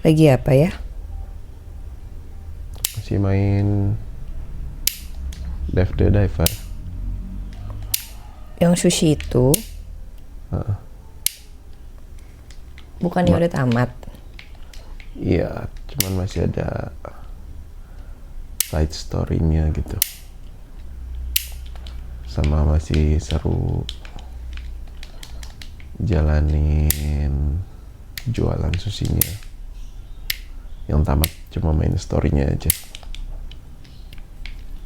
Lagi apa ya? Masih main Dave the Diver. Yang sushi itu bukannya udah tamat? Iya, cuman masih ada side story-nya gitu. Sama masih seru jalanin jualan susinya. Yang tamat cuma main story-nya aja.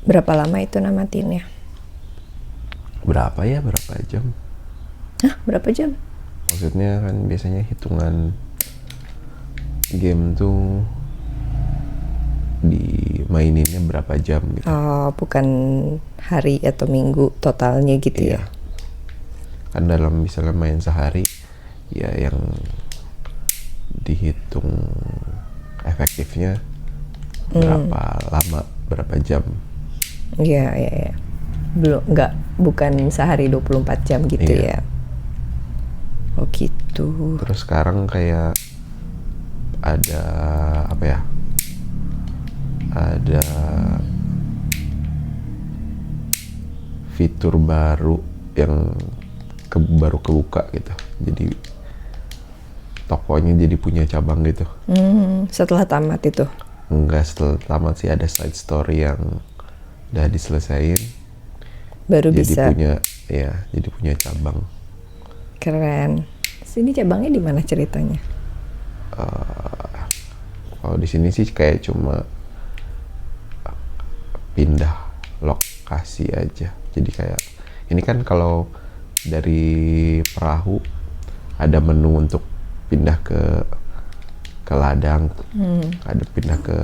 Berapa lama itu namatinnya? Berapa jam? Hah, berapa jam? Maksudnya kan biasanya hitungan game tuh dimaininnya berapa jam gitu. Oh, bukan hari atau minggu totalnya gitu Iya. ya? Kan dalam misalnya main sehari, ya yang dihitung efektifnya berapa lama, berapa jam. Iya. Bukan sehari 24 jam gitu Iya. ya? Oh gitu. Terus sekarang kayak ada apa ya? Ada fitur baru yang baru kebuka gitu. Jadi tokonya jadi punya cabang gitu. Setelah tamat itu? Enggak, setelah tamat sih ada side story yang udah diselesain. Baru Jadi bisa. jadi punya cabang. Keren. Sini cabangnya di mana ceritanya? Kalau di sini sih kayak cuma pindah lokasi aja. Jadi kayak ini kan kalau dari perahu ada menu untuk pindah ke ladang, ada pindah ke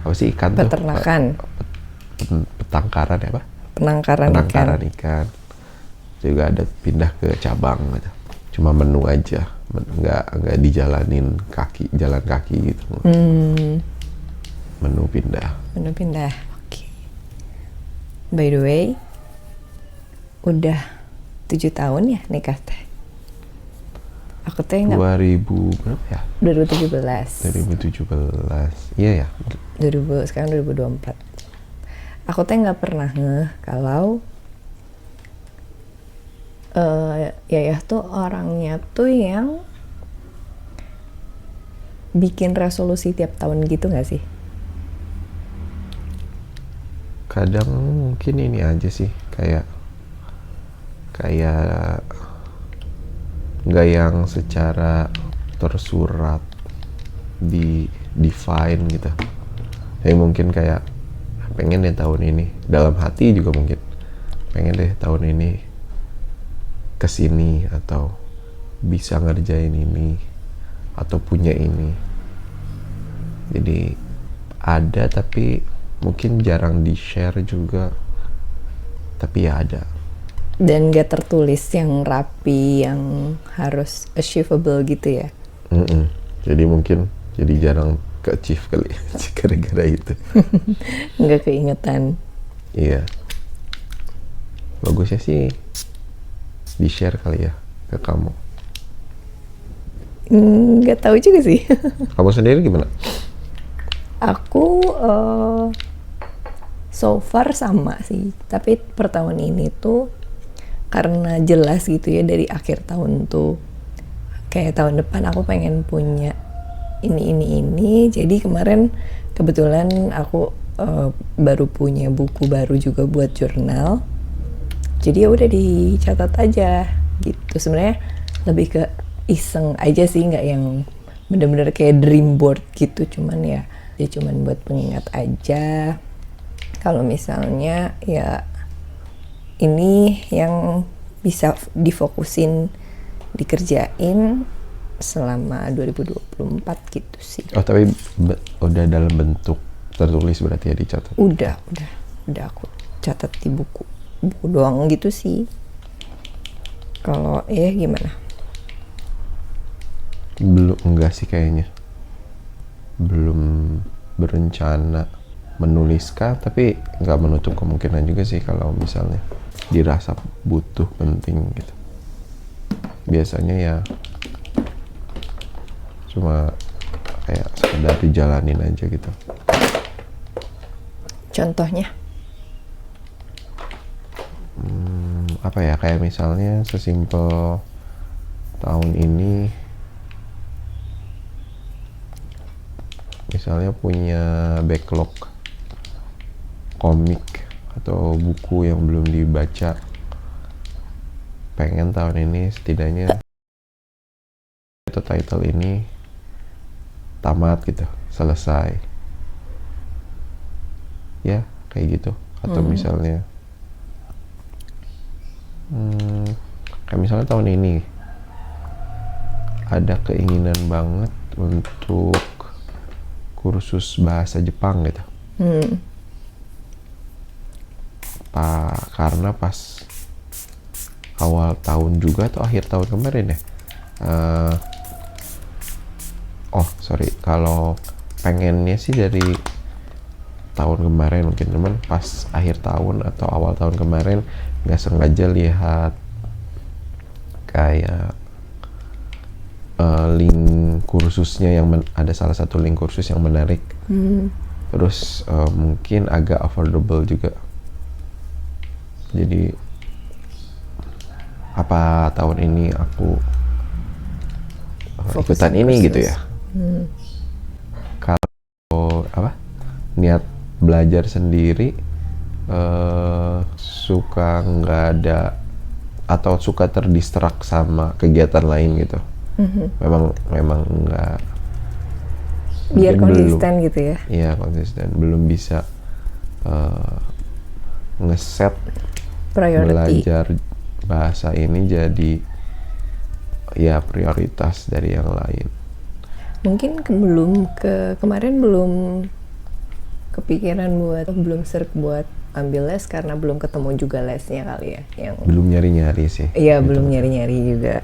apa sih ikan Peternakan. tuh petangkaran ya apa? Penangkaran Ikan. Juga ada pindah ke cabang gitu. Cuma menu aja, nggak dijalanin jalan kaki gitu. Menu pindah. Oke. By the way, udah 7 tahun ya nikah teh? Aku teh nggak. 2000 berapa ya? 2017. 2017. Iya ya. 2000 sekarang 2024. Aku teh nggak pernah ngeh kalau Yayah tuh orangnya tuh yang bikin resolusi tiap tahun gitu nggak sih? Kadang mungkin ini aja sih kayak nggak yang secara tersurat di define gitu. Tapi mungkin kayak pengen deh tahun ini, dalam hati juga mungkin pengen deh tahun ini kesini atau bisa ngerjain ini atau punya ini. Jadi ada tapi mungkin jarang di share juga, tapi ya ada. Dan gak tertulis yang rapi, yang harus achievable gitu ya? Jadi mungkin jadi jarang ke-achieve kali gara-gara itu. Nggak keingetan. Iya, bagusnya sih di share kali ya ke kamu. Nggak tahu juga sih. Kamu sendiri gimana? Aku so far sama sih, tapi per tahun ini tuh karena jelas gitu ya dari akhir tahun tuh kayak tahun depan aku pengen punya ini. Jadi kemarin kebetulan aku baru punya buku baru juga buat jurnal. Jadi ya udah dicatat aja gitu. Sebenarnya lebih ke iseng aja sih, nggak yang bener-bener kayak dream board gitu. Cuman ya cuman buat pengingat aja. Kalau misalnya ya ini yang bisa difokusin, dikerjain selama 2024 gitu sih. Oh tapi udah dalam bentuk tertulis berarti ya dicatat? Udah aku catat di buku doang gitu sih. Kalau gimana? Belum, enggak sih kayaknya. Belum berencana menuliskah, tapi nggak menutup kemungkinan juga sih kalau misalnya dirasa butuh penting gitu. Biasanya ya cuma kayak sekedar dijalanin aja gitu. Contohnya? Apa ya, kayak misalnya sesimpel tahun ini misalnya punya backlog komik atau buku yang belum dibaca, pengen tahun ini setidaknya itu title ini tamat gitu, selesai ya, kayak gitu. Atau misalnya kayak misalnya tahun ini ada keinginan banget untuk kursus bahasa Jepang gitu. Karena pas awal tahun juga atau akhir tahun kemarin ya, kalau pengennya sih dari tahun kemarin mungkin, teman pas akhir tahun atau awal tahun kemarin nggak sengaja lihat kayak link kursusnya yang ada salah satu link kursus yang menarik. Terus mungkin agak affordable juga, jadi apa tahun ini aku ikutan ini kursus gitu ya. Kalau apa niat belajar sendiri, suka nggak ada atau suka terdistrak sama kegiatan lain gitu. Memang nggak, biar konsisten gitu ya. Iya, konsisten, belum bisa ngeset belajar bahasa ini jadi ya prioritas dari yang lain. Mungkin kemarin belum kepikiran belum serk buat ambil les karena belum ketemu juga lesnya kali ya, yang belum nyari-nyari sih. Iya, belum nyari-nyari juga.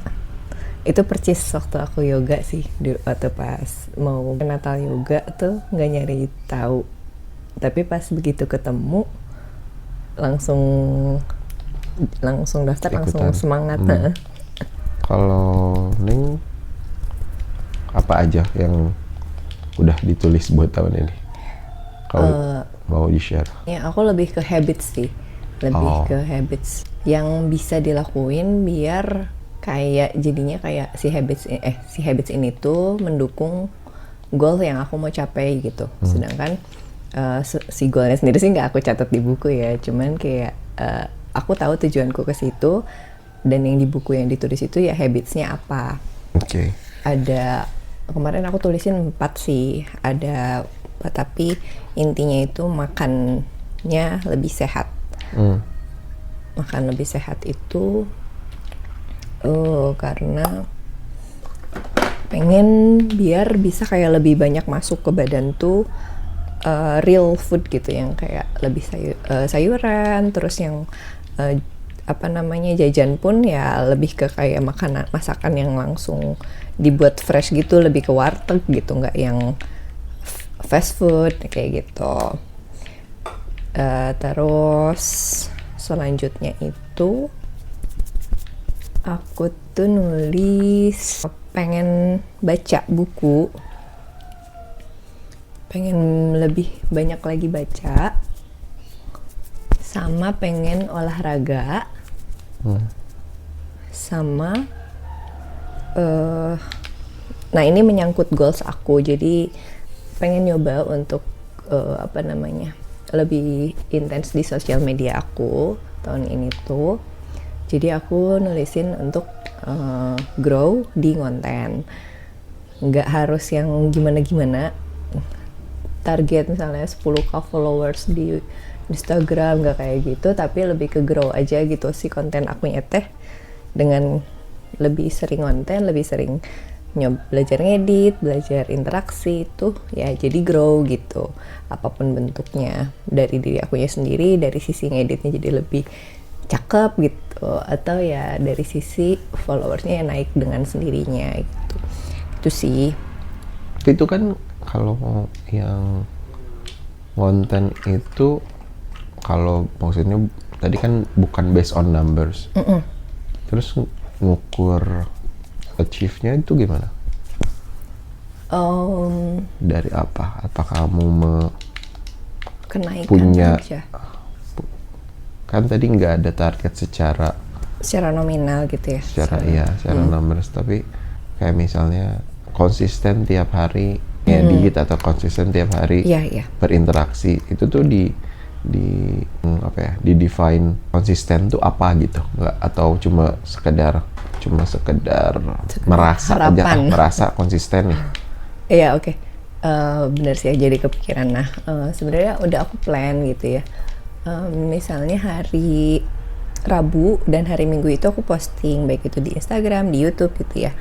Itu percis waktu aku yoga sih, waktu pas mau natal yoga tuh nggak nyari tahu, tapi pas begitu ketemu langsung daftar, ikutan. Langsung semangat. Kalau Ning apa aja yang udah ditulis buat tahun ini? Kalau mau di-share? Ya, aku lebih ke habits sih. Ke habits yang bisa dilakuin biar kayak jadinya kayak si habits ini tuh mendukung goal yang aku mau capai gitu. Sedangkan si goalnya sendiri sih nggak aku catat di buku ya, cuman kayak aku tahu tujuanku ke situ, dan yang di buku yang ditulis itu ya habitsnya apa. Oke. Ada kemarin aku tulisin 4 sih, tapi intinya itu makannya lebih sehat. Makan lebih sehat itu karena pengen biar bisa kayak lebih banyak masuk ke badan tuh real food gitu, yang kayak lebih sayuran, terus yang jajan pun ya lebih ke kayak masakan yang langsung dibuat fresh gitu, lebih ke warteg gitu, nggak yang fast food kayak gitu. Terus selanjutnya itu aku tuh nulis pengen baca buku, pengen lebih banyak lagi baca, sama pengen olahraga, sama nah ini menyangkut goals aku, jadi pengen nyoba untuk lebih intens di sosial media aku tahun ini tuh. Jadi aku nulisin untuk grow di konten, nggak harus yang gimana-gimana, target misalnya 10k followers di Instagram, nggak kayak gitu, tapi lebih ke grow aja gitu si konten akunya teh, dengan lebih sering konten, lebih sering belajar ngedit, belajar interaksi itu ya, jadi grow gitu apapun bentuknya, dari diri akunya sendiri, dari sisi ngeditnya jadi lebih cakep gitu, atau ya dari sisi followersnya yang naik dengan sendirinya gitu. Itu sih. Itu kan kalau yang konten itu, kalau maksudnya tadi kan bukan based on numbers. Terus ngukur achieve-nya itu gimana? Dari apa? Apa kamu Kenaikan punya, aja kan tadi nggak ada target secara nominal gitu ya. secara numbers, tapi kayak misalnya konsisten tiap hari ngedit atau konsisten tiap hari Iya. berinteraksi, itu tuh di define konsisten tuh apa gitu, nggak, atau cuma sekedar merasa aja, harapan. merasa konsisten nih. Iya, oke. Bener sih, jadi kepikiran. Nah, sebenarnya udah aku plan gitu ya. Misalnya hari Rabu dan hari Minggu itu aku posting, baik itu di Instagram, di YouTube gitu ya.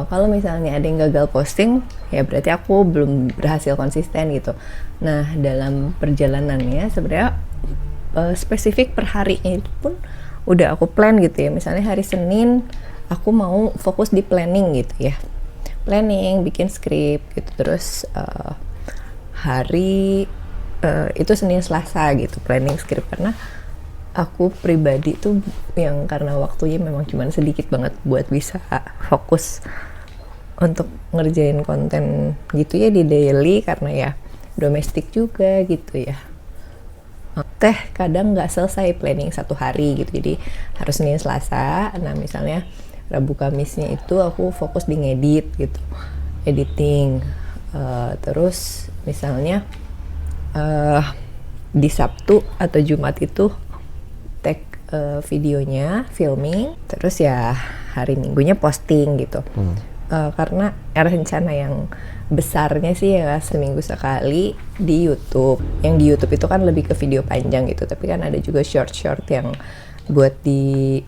Kalau misalnya ada yang gagal posting, ya berarti aku belum berhasil konsisten gitu. Nah, dalam perjalanannya sebenarnya spesifik per harinya itu pun udah aku plan gitu ya. Misalnya hari Senin aku mau fokus di planning gitu ya. Planning, bikin skrip gitu. Terus hari itu Senin Selasa gitu planning skrip, karena aku pribadi tuh yang karena waktunya memang cuma sedikit banget buat bisa fokus untuk ngerjain konten gitu ya di daily, karena ya domestik juga gitu ya. Kadang nggak selesai planning satu hari gitu, jadi harus Senin Selasa. Nah, misalnya Rabu Kamisnya itu aku fokus di ngedit gitu, editing. Terus misalnya di Sabtu atau Jumat itu tag videonya, filming, terus ya hari Minggunya posting gitu. Karena rencana yang besarnya sih ya seminggu sekali di YouTube. Yang di YouTube itu kan lebih ke video panjang gitu, tapi kan ada juga short yang buat di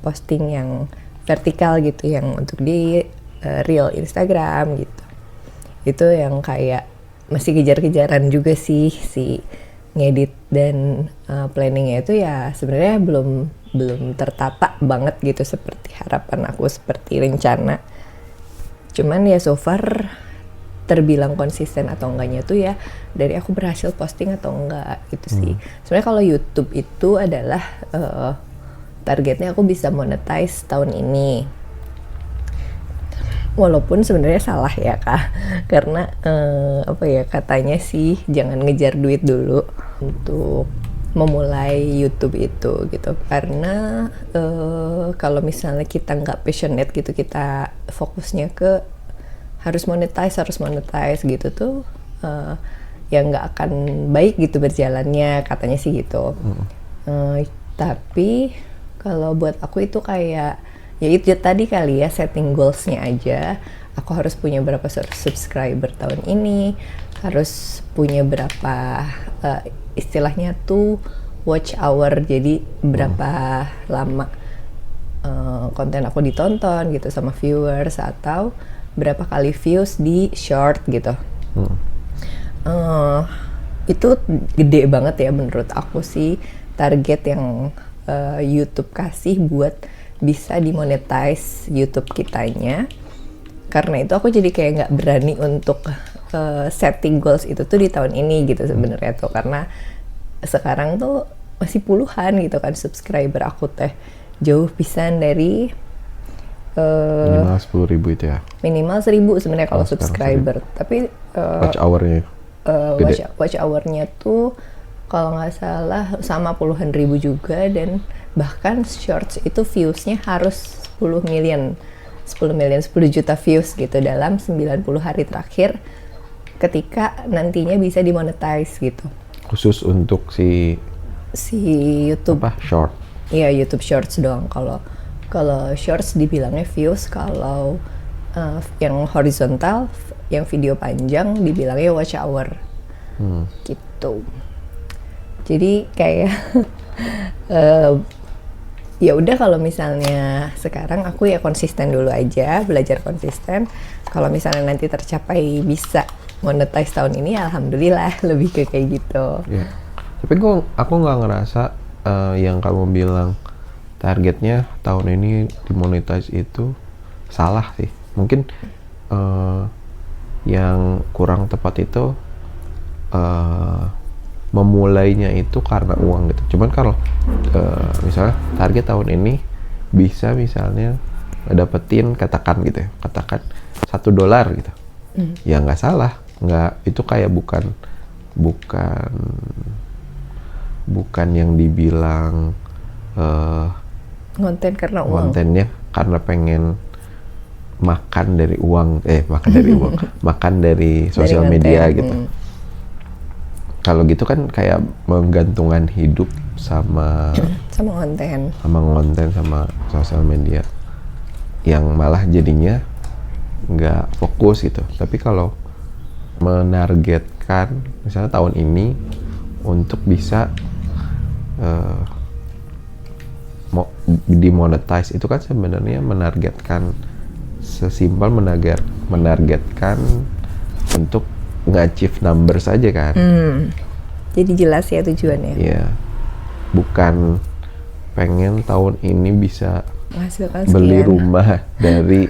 posting yang vertikal gitu, yang untuk di reel Instagram gitu. Itu yang kayak masih kejar-kejaran juga sih, si ngedit dan planningnya itu ya sebenarnya belum tertata banget gitu seperti harapan aku, seperti rencana. Cuman ya so far terbilang konsisten atau enggaknya tuh ya dari aku berhasil posting atau enggak gitu sih. Sebenarnya kalau YouTube itu adalah targetnya aku bisa monetize tahun ini. Walaupun sebenarnya salah ya Kak, karena katanya sih jangan ngejar duit dulu untuk memulai YouTube itu gitu, karena kalau misalnya kita nggak passionate gitu, kita fokusnya ke harus monetize gitu tuh ya nggak akan baik gitu berjalannya, katanya sih gitu. Tapi kalau buat aku itu kayak ya itu tadi kali ya, setting goalsnya aja. Aku harus punya berapa subscriber tahun ini, harus punya berapa istilahnya tuh watch hour, jadi berapa lama konten aku ditonton gitu sama viewers, atau berapa kali views di short gitu. Itu gede banget ya menurut aku sih target yang YouTube kasih buat bisa dimonetize YouTube kitanya. Karena itu aku jadi kayak nggak berani untuk setting goals itu tuh di tahun ini gitu sebenarnya tuh, karena sekarang tuh masih puluhan gitu kan subscriber aku teh, jauh pisan dari minimal 10.000 itu ya, minimal 1.000 sebenarnya kalau subscriber. Tapi watch hour-nya watch hour-nya tuh kalau nggak salah sama puluhan ribu juga, dan bahkan shorts itu views-nya harus 10 juta views gitu dalam 90 hari terakhir ketika nantinya bisa dimonetize gitu. Khusus untuk si YouTube short. Iya, YouTube Shorts doang. Kalau Shorts dibilangnya views, kalau yang horizontal, yang video panjang dibilangnya watch hour. Gitu. Jadi kayak ya udah, kalau misalnya sekarang aku ya konsisten dulu aja, belajar konsisten. Kalau misalnya nanti tercapai bisa monetize tahun ini, alhamdulillah, lebih ke kayak gitu. Ya. Tapi aku nggak ngerasa yang kamu bilang targetnya tahun ini dimonetize itu salah sih. Mungkin yang kurang tepat itu memulainya itu karena uang gitu. Cuman kalau misalnya target tahun ini bisa misalnya dapetin katakan 1 $1 gitu. Ya nggak salah, nggak, itu kayak bukan yang dibilang Konten karena uang. kontennya karena pengen makan dari uang, makan dari sosial Dari media konten. gitu. Kalau gitu kan kayak menggantungkan hidup sama Sama konten. sama sosial media, yang malah jadinya nggak fokus gitu. Tapi kalau menargetkan misalnya tahun ini untuk bisa dimonetize, itu kan sebenarnya menargetkan, sesimpel menargetkan untuk nge-achieve number saja kan. Jadi jelas ya tujuannya. Iya, bukan pengen tahun ini bisa Menghasilkan beli sekian. rumah dari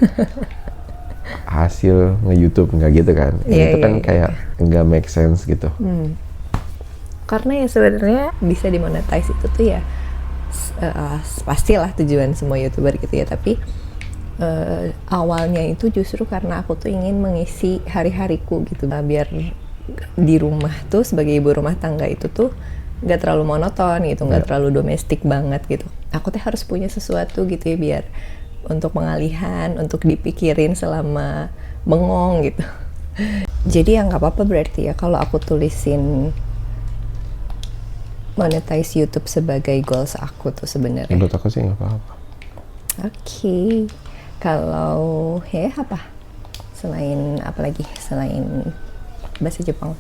hasil nge-YouTube, nggak gitu kan. Iya, Itu kan iya, kayak nggak make sense gitu. Karena ya sebenarnya bisa dimonetize itu tuh ya pastilah tujuan semua YouTuber gitu ya, tapi awalnya itu justru karena aku tuh ingin mengisi hari-hariku gitu, biar di rumah tuh sebagai ibu rumah tangga itu tuh nggak terlalu monoton gitu, nggak terlalu domestik banget gitu. Aku tuh harus punya sesuatu gitu ya, biar untuk pengalihan, untuk dipikirin selama bengong gitu. Jadi ya nggak apa-apa berarti ya kalau aku tulisin monetize YouTube sebagai goals aku tuh sebenarnya. Menurut aku sih nggak apa-apa. Oke. Kalau ya apa? Selain apa lagi? Selain bahasa Jepang.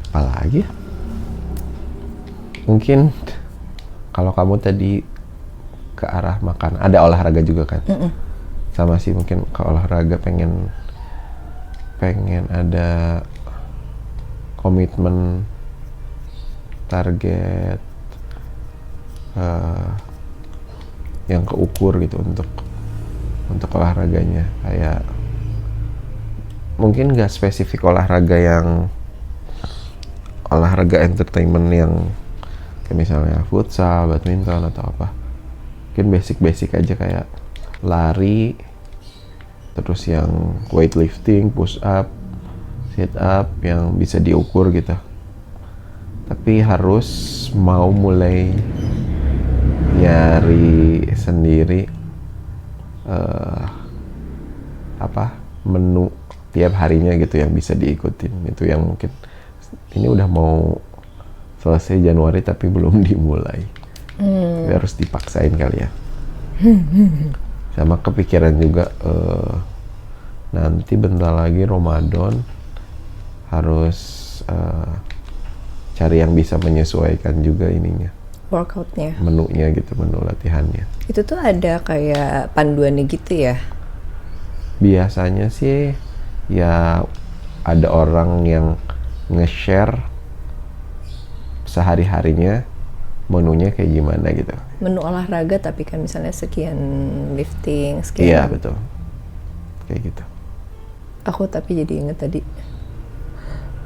Apalagi? Mungkin kalau kamu tadi ke arah makan, ada olahraga juga kan? Sama sih, mungkin ke olahraga pengen ada komitmen, target yang keukur gitu untuk olahraganya. Kayak mungkin nggak spesifik olahraga entertainment yang kayak misalnya futsal, badminton atau apa. Mungkin basic aja kayak lari, terus yang weightlifting, push up, sit up yang bisa diukur gitu. Tapi harus mau mulai nyari sendiri menu tiap harinya gitu yang bisa diikutin. Itu yang mungkin ini udah mau selesai Januari tapi belum dimulai. Harus dipaksain kali ya. Sama kepikiran juga nanti bentar lagi Ramadan, harus cari yang bisa menyesuaikan juga ininya, Workoutnya. menunya gitu, menu latihannya. Itu tuh ada kayak panduannya gitu ya? Biasanya sih ya ada orang yang nge-share sehari-harinya menunya kayak gimana gitu. Menu olahraga tapi kan misalnya sekian lifting, Iya sekian. betul, kayak gitu. Aku tapi jadi inget tadi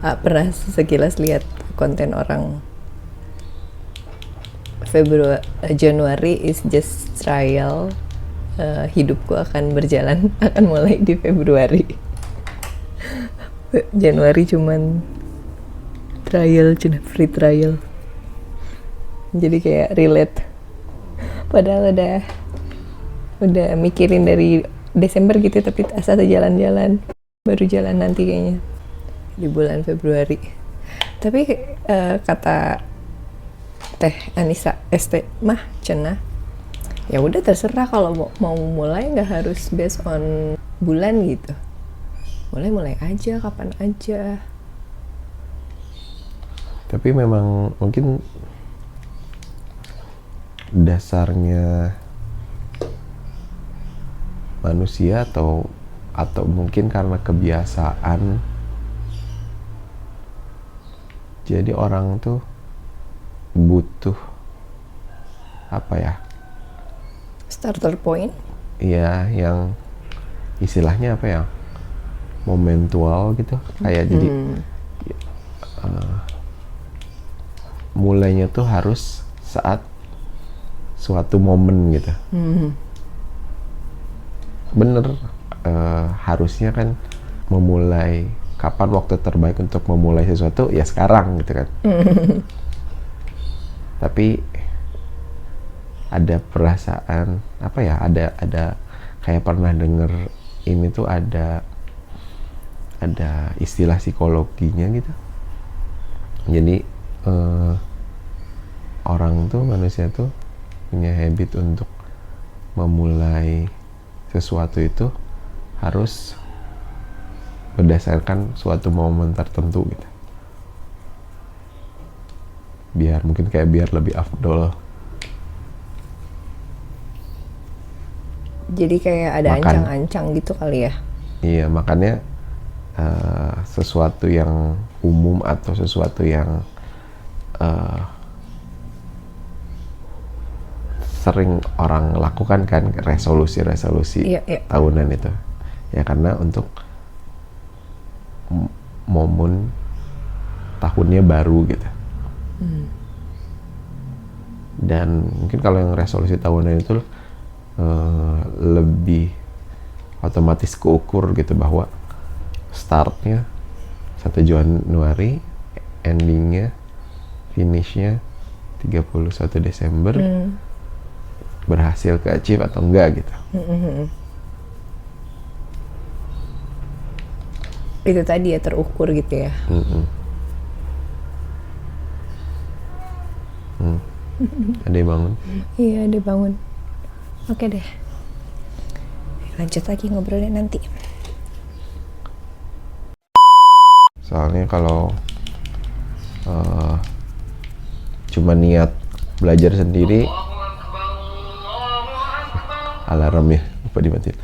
pernah sekilas lihat konten orang Januari is just trial, hidupku akan berjalan, akan mulai di Februari. Januari cuman trial, cuma free trial. Jadi kayak relate. Padahal udah mikirin dari Desember gitu, tapi asal jalan-jalan, baru jalan nanti kayaknya di bulan Februari. Tapi kata Teh Anissa ST mah cenah, ya udah terserah, kalau mau mulai nggak harus based on bulan gitu, mulai aja kapan aja. Tapi memang mungkin dasarnya manusia atau mungkin karena kebiasaan, jadi orang tuh butuh apa ya, Starter point. iya, yang istilahnya apa ya, momentual gitu, kayak jadi mulainya tuh harus saat suatu momen gitu. Bener, harusnya kan memulai, kapan waktu terbaik untuk memulai sesuatu, ya sekarang gitu kan. Tapi ada perasaan apa ya, ada kayak pernah denger ini tuh ada istilah psikologinya gitu. Jadi orang tuh, manusia tuh punya habit untuk memulai sesuatu itu harus berdasarkan suatu momen tertentu gitu. Biar lebih afdol. Jadi kayak ada ancang-ancang gitu kali ya. Iya, makanya sesuatu yang umum atau sesuatu yang sering orang lakukan kan, resolusi Iya. tahunan itu ya, karena untuk momen tahunnya baru gitu. Dan mungkin kalau yang resolusi tahunan itu lebih otomatis keukur gitu, bahwa startnya 1 Januari, endingnya, finishnya 31 Desember, berhasil ke achieve atau enggak gitu. Itu tadi ya, terukur gitu ya. Ada yang bangun? Iya, ada bangun. Oke deh, lanjut lagi ngobrolnya nanti. Soalnya kalau cuma niat belajar sendiri, alarmnya lupa dimatiin.